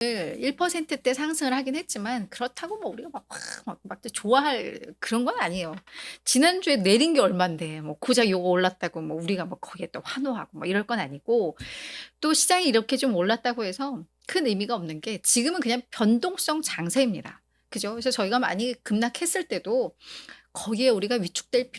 1%대 상승을 하긴 했지만 그렇다고 뭐 우리가 막 좋아할 그런 건 아니에요. 지난주에 내린 게 얼만데 뭐 고작 요거 올랐다고 뭐 우리가 뭐 거기에 또 환호하고 뭐 이럴 건 아니고, 또 시장이 이렇게 좀 올랐다고 해서 큰 의미가 없는 게 지금은 그냥 변동성 장세입니다. 그죠? 그래서 저희가 많이 급락했을 때도 거기에 우리가 위축될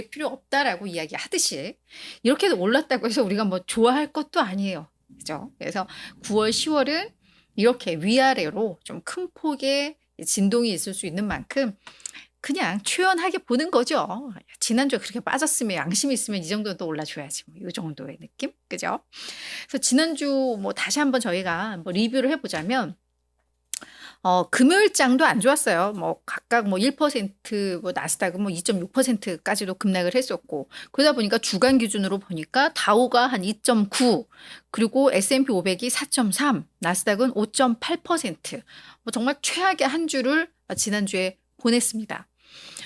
필요 없다라고 이야기하듯이 이렇게 올랐다고 해서 우리가 뭐 좋아할 것도 아니에요. 그죠? 그래서 9월, 10월은 이렇게 위아래로 좀 큰 폭의 진동이 있을 수 있는 만큼 그냥 초연하게 보는 거죠. 지난주에 그렇게 빠졌으면 양심이 있으면 이 정도는 또 올라줘야지. 뭐 이 정도의 느낌? 그죠? 그래서 지난주 뭐 다시 한번 저희가 뭐 리뷰를 해보자면, 금요일장도 안 좋았어요. 뭐 각각 뭐 1%, 뭐 나스닥은 뭐 2.6%까지도 급락을 했었고, 그러다 보니까 주간 기준으로 보니까 다우가 한 2.9, 그리고 S&P 500이 4.3, 나스닥은 5.8%. 뭐 정말 최악의 한 주를 지난주에 보냈습니다.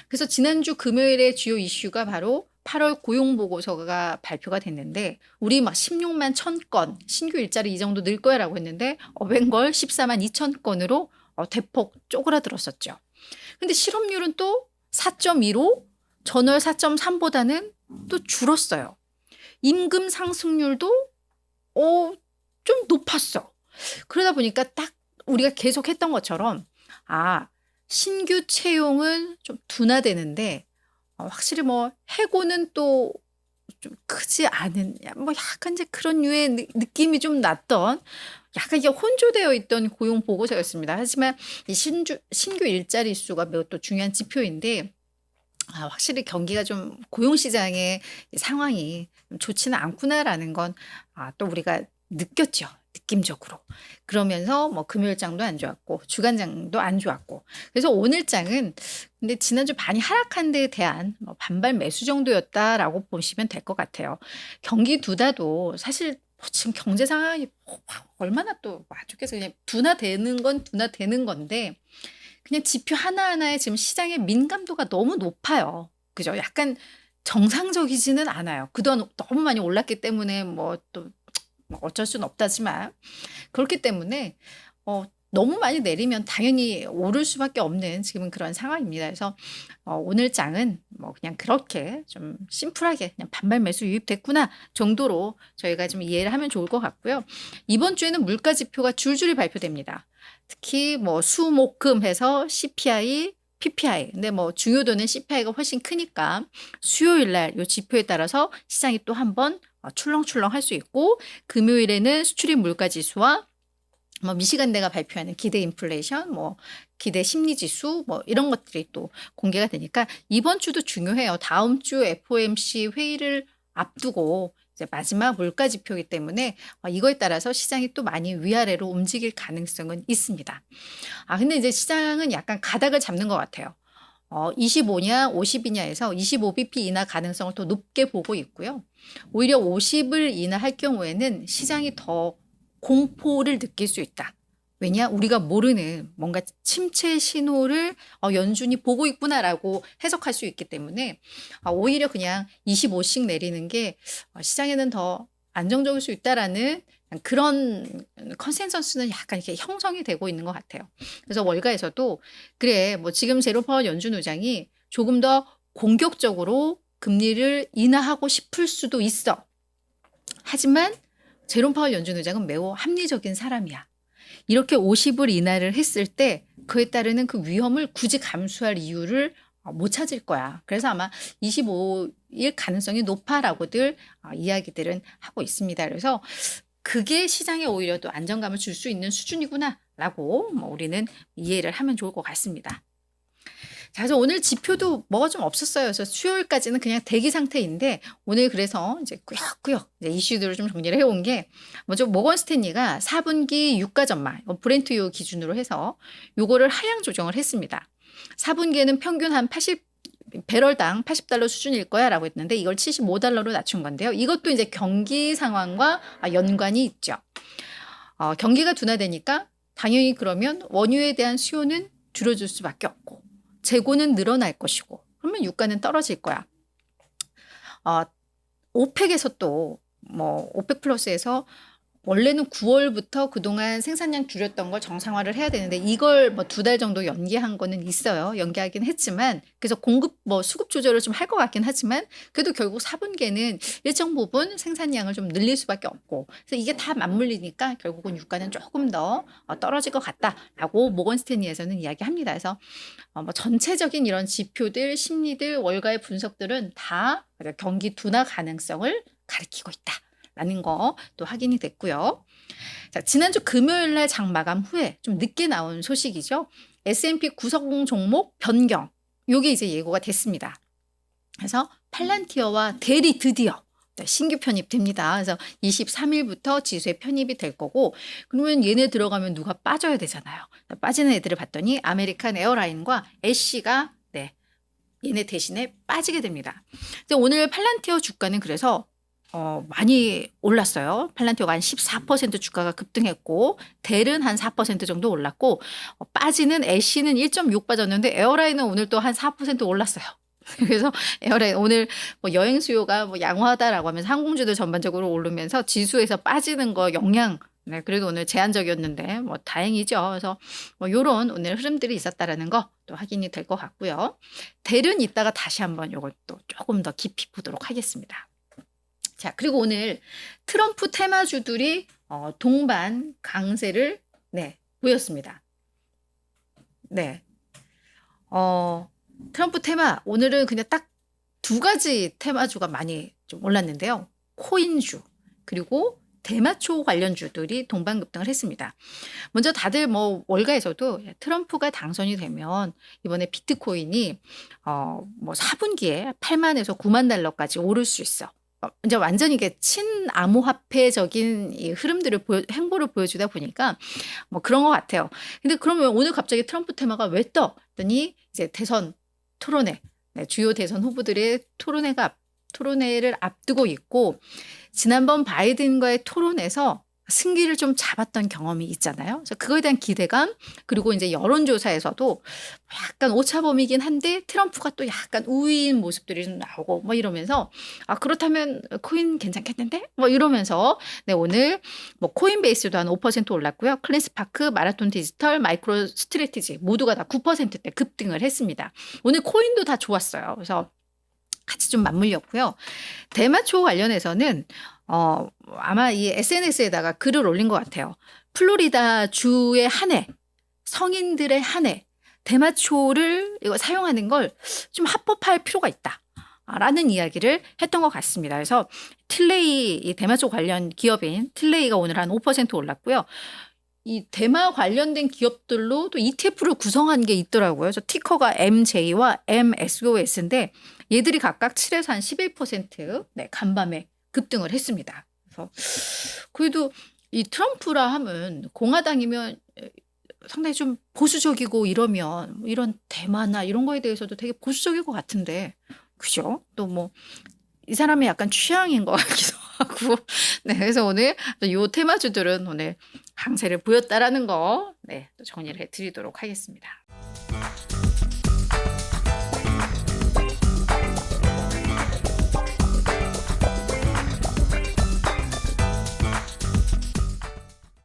그래서 지난주 금요일에 주요 이슈가 바로 8월 고용보고서가 발표가 됐는데, 우리 막 16만 1,000건, 신규 일자리 이 정도 늘 거야라고 했는데 웬걸 14만 2천 건으로 대폭 쪼그라들었었죠. 근데 실업률은 또 4.2로 전월 4.3보다는 또 줄었어요. 임금 상승률도 좀 높았어. 그러다 보니까 딱 우리가 계속 했던 것처럼, 신규 채용은 좀 둔화되는데 확실히 뭐 해고는 또 좀 크지 않은, 뭐 약간 이제 그런 류의 느낌이 좀 났던, 약간 이게 혼조되어 있던 고용 보고서였습니다. 하지만 이 신규 일자리 수가 매우 또 중요한 지표인데, 확실히 경기가 좀 고용 시장의 상황이 좀 좋지는 않구나라는 건 또 우리가 느꼈죠. 느낌적으로. 그러면서 뭐 금요일장도 안 좋았고 주간장도 안 좋았고, 그래서 오늘장은 근데 지난주 많이 하락한 데에 대한 뭐 반발 매수 정도였다라고 보시면 될 것 같아요. 경기 둔화도 사실 뭐 지금 경제 상황이 얼마나 또 안좋겠어요. 그냥 둔화되는 건 둔화되는 건데, 그냥 지표 하나하나에 지금 시장의 민감도가 너무 높아요. 그죠? 약간 정상적이지는 않아요. 그동안 너무 많이 올랐기 때문에 뭐 또 어쩔 수는 없다지만, 그렇기 때문에 너무 많이 내리면 당연히 오를 수밖에 없는 지금은 그런 상황입니다. 그래서 오늘 장은 뭐 그냥 그렇게 좀 심플하게 그냥 반발 매수 유입됐구나 정도로 저희가 좀 이해를 하면 좋을 것 같고요. 이번 주에는 물가 지표가 줄줄이 발표됩니다. 특히 뭐 수, 목, 금 해서 CPI, PPI. 근데 뭐 중요도는 CPI가 훨씬 크니까 수요일 날 요 지표에 따라서 시장이 또 한번 출렁출렁 할 수 있고, 금요일에는 수출입 물가 지수와 뭐 미시간대가 발표하는 기대 인플레이션, 뭐 기대 심리 지수, 뭐 이런 것들이 또 공개가 되니까 이번 주도 중요해요. 다음 주 FOMC 회의를 앞두고 이제 마지막 물가 지표이기 때문에 이거에 따라서 시장이 또 많이 위아래로 움직일 가능성은 있습니다. 근데 이제 시장은 약간 가닥을 잡는 것 같아요. 25냐 50이냐 해서 25bp 인하 가능성을 더 높게 보고 있고요. 오히려 50을 인하할 경우에는 시장이 더 공포를 느낄 수 있다. 왜냐? 우리가 모르는 뭔가 침체 신호를 연준이 보고 있구나라고 해석할 수 있기 때문에 오히려 그냥 25씩 내리는 게 시장에는 더 안정적일 수 있다라는 그런 컨센서스는 약간 이렇게 형성이 되고 있는 것 같아요. 그래서 월가에서도 그래, 뭐 지금 제로 파월 연준 의장이 조금 더 공격적으로 금리를 인하하고 싶을 수도 있어. 하지만 제롬 파월 연준 의장은 매우 합리적인 사람이야. 이렇게 50을 인하를 했을 때 그에 따르는 그 위험을 굳이 감수할 이유를 못 찾을 거야. 그래서 아마 25일 가능성이 높아라고들 이야기들은 하고 있습니다. 그래서 그게 시장에 오히려 또 안정감을 줄 수 있는 수준이구나라고 뭐 우리는 이해를 하면 좋을 것 같습니다. 자, 그래서 오늘 지표도 뭐가 좀 없었어요. 그래서 수요일까지는 그냥 대기 상태인데, 오늘 그래서 이제 꾸역꾸역 이제 이슈들을 좀 정리를 해온 게, 먼저 모건 스탠리가 4분기 유가 전망, 브렌트유 기준으로 해서 요거를 하향 조정을 했습니다. 4분기에는 평균 한 80, 배럴당 80달러 수준일 거야 라고 했는데 이걸 75달러로 낮춘 건데요. 이것도 이제 경기 상황과 연관이 있죠. 경기가 둔화되니까 당연히 그러면 원유에 대한 수요는 줄어들 수밖에 없고 재고는 늘어날 것이고, 그러면 유가는 떨어질 거야. 오펙에서 또 뭐 오펙 플러스에서 원래는 9월부터 그동안 생산량 줄였던 걸 정상화를 해야 되는데 이걸 뭐 2달 정도 연기한 거는 있어요. 연기하긴 했지만 그래서 공급 뭐 수급 조절을 좀 할 것 같긴 하지만 그래도 결국 4분기에는 일정 부분 생산량을 좀 늘릴 수밖에 없고 그래서 이게 다 맞물리니까 결국은 유가는 조금 더 떨어질 것 같다라고 모건 스탠리에서는 이야기합니다. 그래서 뭐 전체적인 이런 지표들, 심리들, 월가의 분석들은 다 경기 둔화 가능성을 가리키고 있다. 라는 거 또 확인이 됐고요. 자, 지난주 금요일 날 장 마감 후에 좀 늦게 나온 소식이죠. S&P 구성 종목 변경. 요게 이제 예고가 됐습니다. 그래서 팔란티어와 델이 드디어 신규 편입됩니다. 그래서 23일부터 지수에 편입이 될 거고 그러면 얘네 들어가면 누가 빠져야 되잖아요. 빠지는 애들을 봤더니 아메리칸 에어라인과 애쉬가 얘네 대신에 빠지게 됩니다. 오늘 팔란티어 주가는 그래서 많이 올랐어요. 팔란티어가 한 14% 주가가 급등했고 델은 한 4% 정도 올랐고 빠지는 애쉬는 1.6 빠졌는데 에어라인은 오늘 또 한 4% 올랐어요. 그래서 에어라인 오늘 뭐 여행 수요가 뭐 양호하다라고 하면서 항공주들 전반적으로 오르면서 지수에서 빠지는 거 영향 그래도 오늘 제한적이었는데 뭐 다행이죠. 그래서 뭐 요런 오늘 흐름들이 있었다라는 거 또 확인이 될 것 같고요. 델은 이따가 다시 한번 요것도 조금 더 깊이 보도록 하겠습니다. 자, 그리고 오늘 트럼프 테마주들이 동반 강세를 보였습니다. 트럼프 테마 오늘은 그냥 딱 2가지 테마주가 많이 좀 올랐는데요. 코인주 그리고 대마초 관련주들이 동반 급등을 했습니다. 먼저 다들 뭐 월가에서도 트럼프가 당선이 되면 이번에 비트코인이 뭐 4분기에 8만에서 9만 달러까지 오를 수 있어. 이제 완전히 이게 친암호화폐적인 이 흐름들을 행보를 보여주다 보니까 뭐 그런 것 같아요. 근데 그러면 오늘 갑자기 트럼프 테마가 왜 떠? 했더니 이제 대선 토론회, 주요 대선 후보들의 토론회를 앞두고 있고 지난번 바이든과의 토론에서 승기를 좀 잡았던 경험이 있잖아요. 그래서 그거에 대한 기대감 그리고 이제 여론조사에서도 약간 오차범위긴 한데 트럼프가 또 약간 우위인 모습들이 좀 나오고 뭐 이러면서 그렇다면 코인 괜찮겠는데? 뭐 이러면서 오늘 뭐 코인베이스도 한 5% 올랐고요. 클린스파크, 마라톤 디지털, 마이크로 스트래티지 모두가 다 9%대 급등을 했습니다. 오늘 코인도 다 좋았어요. 그래서 같이 좀 맞물렸고요. 대마초 관련해서는 아마 이 SNS에다가 글을 올린 것 같아요. 플로리다 주의 한해, 성인들의 한해, 대마초를 이거 사용하는 걸 좀 합법화할 필요가 있다. 라는 이야기를 했던 것 같습니다. 그래서 틸레이, 이 대마초 관련 기업인 틸레이가 오늘 한 5% 올랐고요. 이 대마 관련된 기업들로 또 ETF를 구성한 게 있더라고요. 그래서 티커가 MJ와 MSOS인데 얘들이 각각 7에서 한 11% 간밤에 급등을 했습니다. 그래서 그래도 이 트럼프라 하면 공화당이면 상당히 좀 보수적이고 이러면 뭐 이런 대마나 이런 거에 대해서도 되게 보수적일 것 같은데 그죠? 또 뭐 이 사람이 약간 취향인 것 같기도 하고 그래서 오늘 이 테마주들은 오늘 강세를 보였다라는 거 또 정리를 해드리도록 하겠습니다.